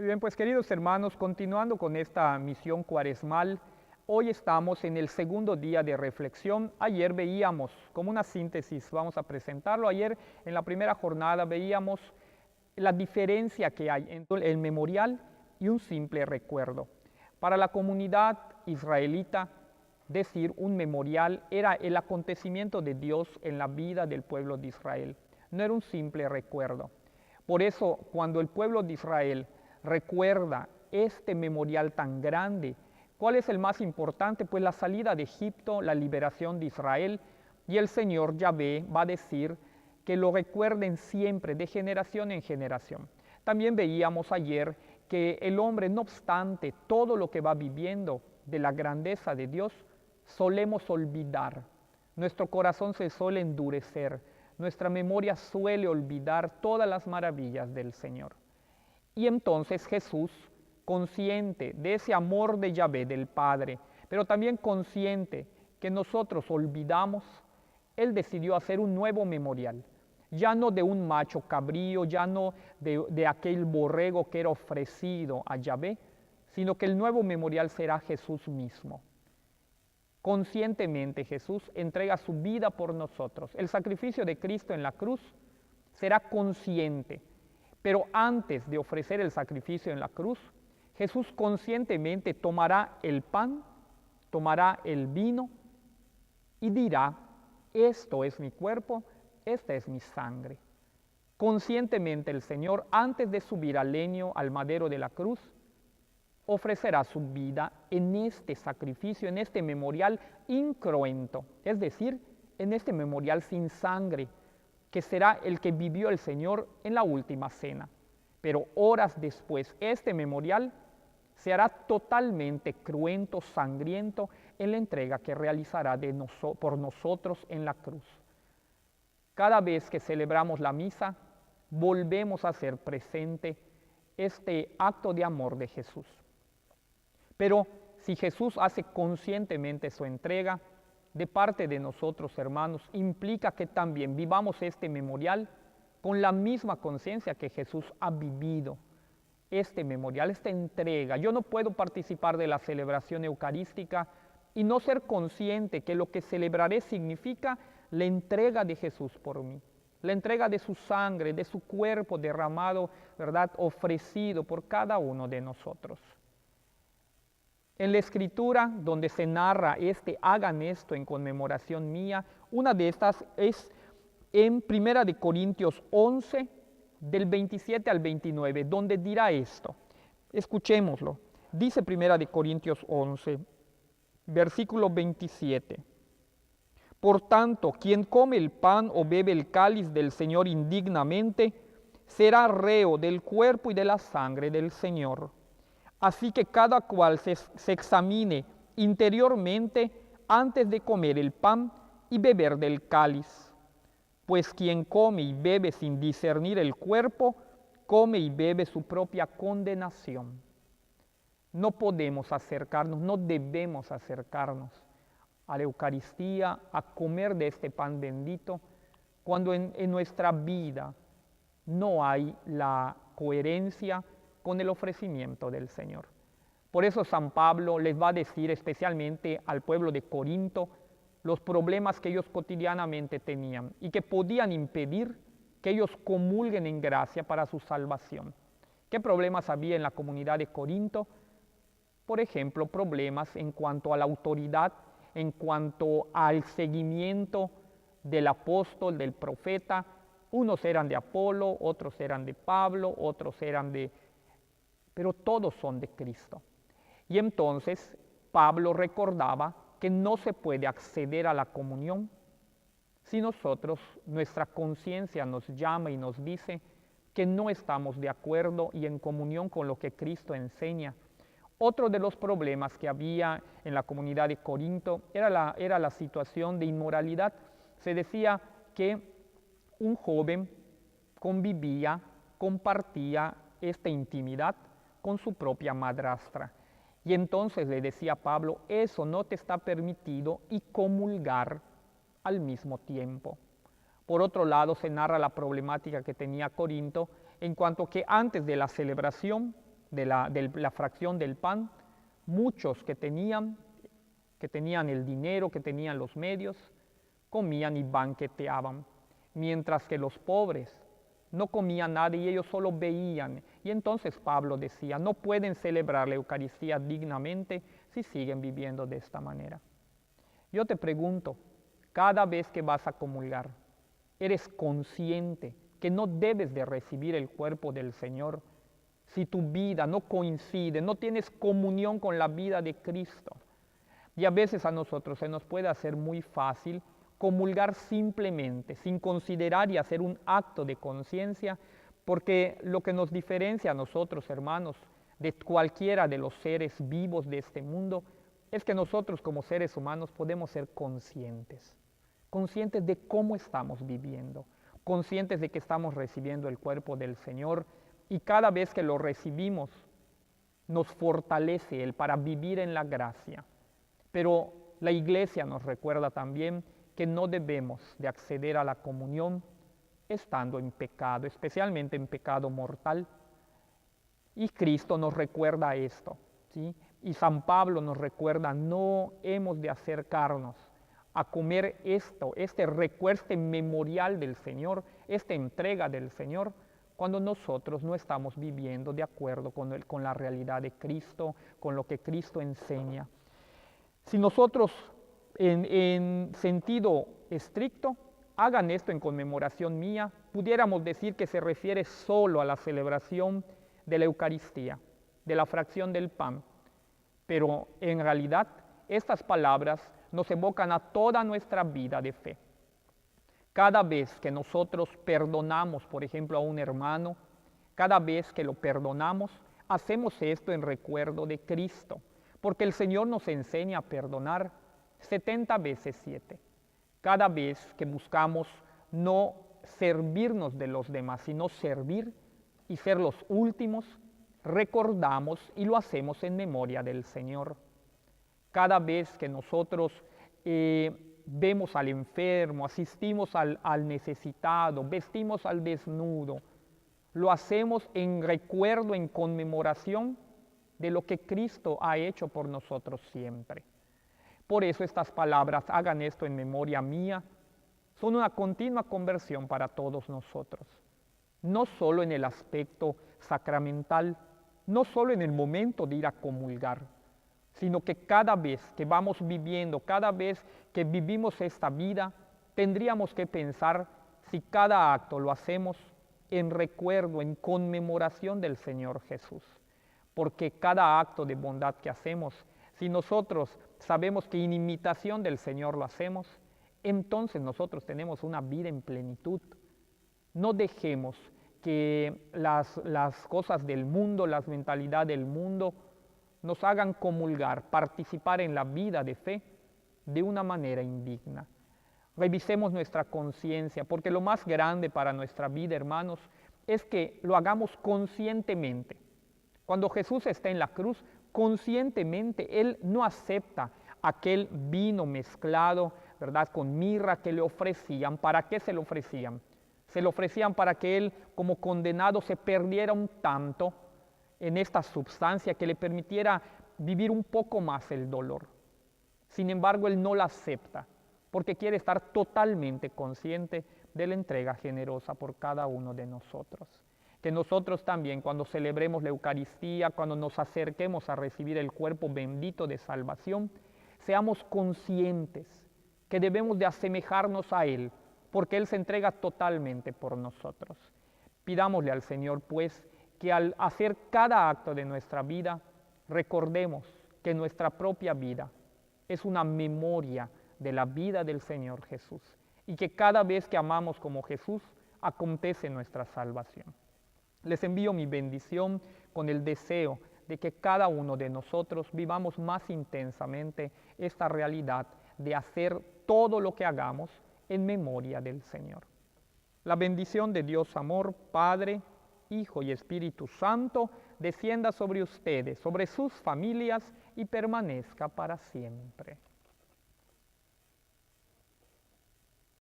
Muy bien, pues queridos hermanos, continuando con esta misión cuaresmal, hoy estamos en el segundo día de reflexión. Ayer veíamos, como una síntesis, vamos a presentarlo, ayer en la primera jornada veíamos la diferencia que hay entre el memorial y un simple recuerdo. Para la comunidad israelita, decir un memorial era el acontecimiento de Dios en la vida del pueblo de Israel, no era un simple recuerdo. Por eso, cuando el pueblo de Israel recuerda este memorial tan grande, ¿cuál es el más importante? Pues la salida de Egipto, la liberación de Israel, y el Señor Yahvé va a decir que lo recuerden siempre, de generación en generación. También veíamos ayer que el hombre, no obstante todo lo que va viviendo de la grandeza de Dios, solemos olvidar. Nuestro corazón se suele endurecer, nuestra memoria suele olvidar todas las maravillas del Señor. Y entonces Jesús, consciente de ese amor de Yahvé, del Padre, pero también consciente que nosotros olvidamos, Él decidió hacer un nuevo memorial. Ya no de un macho cabrío, ya no de aquel borrego que era ofrecido a Yahvé, sino que el nuevo memorial será Jesús mismo. Conscientemente Jesús entrega su vida por nosotros. El sacrificio de Cristo en la cruz será consciente, pero antes de ofrecer el sacrificio en la cruz, Jesús conscientemente tomará el pan, tomará el vino y dirá, esto es mi cuerpo, esta es mi sangre. Conscientemente el Señor, antes de subir al leño, al madero de la cruz, ofrecerá su vida en este sacrificio, en este memorial incruento, es decir, en este memorial sin sangre, que será el que vivió el Señor en la última cena. Pero horas después, este memorial se hará totalmente cruento, sangriento, en la entrega que realizará por nosotros en la cruz. Cada vez que celebramos la misa, volvemos a hacer presente este acto de amor de Jesús. Pero si Jesús hace conscientemente su entrega, de parte de nosotros, hermanos, implica que también vivamos este memorial con la misma conciencia que Jesús ha vivido. Este memorial, esta entrega. Yo no puedo participar de la celebración eucarística y no ser consciente que lo que celebraré significa la entrega de Jesús por mí. La entrega de su sangre, de su cuerpo derramado, ¿verdad?, ofrecido por cada uno de nosotros. En la Escritura, donde se narra hagan esto en conmemoración mía, una de estas es en 1 Corintios 11, del 27 al 29, donde dirá esto. Escuchémoslo. Dice 1 Corintios 11, versículo 27. Por tanto, quien come el pan o bebe el cáliz del Señor indignamente, será reo del cuerpo y de la sangre del Señor. Así que cada cual se examine interiormente antes de comer el pan y beber del cáliz. Pues quien come y bebe sin discernir el cuerpo, come y bebe su propia condenación. No podemos acercarnos, no debemos acercarnos a la Eucaristía, a comer de este pan bendito, cuando en nuestra vida no hay la coherencia con el ofrecimiento del Señor. Por eso San Pablo les va a decir especialmente al pueblo de Corinto los problemas que ellos cotidianamente tenían y que podían impedir que ellos comulguen en gracia para su salvación. ¿Qué problemas había en la comunidad de Corinto? Por ejemplo, problemas en cuanto a la autoridad, en cuanto al seguimiento del apóstol, del profeta. Unos eran de Apolo, otros eran de Pablo, otros eran de... pero todos son de Cristo. Y entonces Pablo recordaba que no se puede acceder a la comunión si nuestra conciencia nos llama y nos dice que no estamos de acuerdo y en comunión con lo que Cristo enseña. Otro de los problemas que había en la comunidad de Corinto era la situación de inmoralidad. Se decía que un joven convivía, compartía esta intimidad con su propia madrastra. Y entonces le decía a Pablo, eso no te está permitido y comulgar al mismo tiempo. Por otro lado, se narra la problemática que tenía Corinto en cuanto que antes de la celebración de la fracción del pan, muchos que tenían el dinero, que tenían los medios, comían y banqueteaban, mientras que los pobres no comían nada y ellos solo veían. Y entonces Pablo decía, no pueden celebrar la Eucaristía dignamente si siguen viviendo de esta manera. Yo te pregunto, cada vez que vas a comulgar, ¿eres consciente que no debes de recibir el cuerpo del Señor si tu vida no coincide, no tienes comunión con la vida de Cristo? Y a veces a nosotros se nos puede hacer muy fácil comulgar simplemente, sin considerar y hacer un acto de conciencia, porque lo que nos diferencia a nosotros, hermanos, de cualquiera de los seres vivos de este mundo, es que nosotros como seres humanos podemos ser conscientes de cómo estamos viviendo, conscientes de que estamos recibiendo el cuerpo del Señor, y cada vez que lo recibimos nos fortalece Él para vivir en la gracia. Pero la Iglesia nos recuerda también que no debemos de acceder a la comunión estando en pecado, especialmente en pecado mortal. Y Cristo nos recuerda esto, ¿sí? Y San Pablo nos recuerda, no hemos de acercarnos a comer este recuerdo, este memorial del Señor, esta entrega del Señor, cuando nosotros no estamos viviendo de acuerdo con la realidad de Cristo, con lo que Cristo enseña. Si nosotros en sentido estricto hagan esto en conmemoración mía, pudiéramos decir que se refiere solo a la celebración de la Eucaristía, de la fracción del pan. Pero en realidad estas palabras nos evocan a toda nuestra vida de fe. Cada vez que nosotros perdonamos, por ejemplo, a un hermano, cada vez que lo perdonamos, hacemos esto en recuerdo de Cristo, porque el Señor nos enseña a perdonar 70 veces 7. Cada vez que buscamos no servirnos de los demás, sino servir y ser los últimos, recordamos y lo hacemos en memoria del Señor. Cada vez que nosotros vemos al enfermo, asistimos al necesitado, vestimos al desnudo, lo hacemos en recuerdo, en conmemoración de lo que Cristo ha hecho por nosotros siempre. Por eso estas palabras, hagan esto en memoria mía, son una continua conversión para todos nosotros. No solo en el aspecto sacramental, no solo en el momento de ir a comulgar, sino que cada vez que vamos viviendo, cada vez que vivimos esta vida, tendríamos que pensar si cada acto lo hacemos en recuerdo, en conmemoración del Señor Jesús. Porque cada acto de bondad que hacemos, si nosotros sabemos que en imitación del Señor lo hacemos, entonces nosotros tenemos una vida en plenitud. No dejemos que las cosas del mundo, las mentalidades del mundo, nos hagan comulgar, participar en la vida de fe de una manera indigna. Revisemos nuestra conciencia, porque lo más grande para nuestra vida, hermanos, es que lo hagamos conscientemente. Cuando Jesús está en la cruz, conscientemente Él no acepta aquel vino mezclado, ¿verdad?, con mirra que le ofrecían. ¿Para qué se lo ofrecían? Se lo ofrecían para que Él, como condenado, se perdiera un tanto en esta sustancia que le permitiera vivir un poco más el dolor. Sin embargo, Él no la acepta porque quiere estar totalmente consciente de la entrega generosa por cada uno de nosotros. Que nosotros también, cuando celebremos la Eucaristía, cuando nos acerquemos a recibir el cuerpo bendito de salvación, seamos conscientes que debemos de asemejarnos a Él, porque Él se entrega totalmente por nosotros. Pidámosle al Señor, pues, que al hacer cada acto de nuestra vida, recordemos que nuestra propia vida es una memoria de la vida del Señor Jesús, y que cada vez que amamos como Jesús, acontece nuestra salvación. Les envío mi bendición con el deseo de que cada uno de nosotros vivamos más intensamente esta realidad de hacer todo lo que hagamos en memoria del Señor. La bendición de Dios amor, Padre, Hijo y Espíritu Santo, descienda sobre ustedes, sobre sus familias y permanezca para siempre.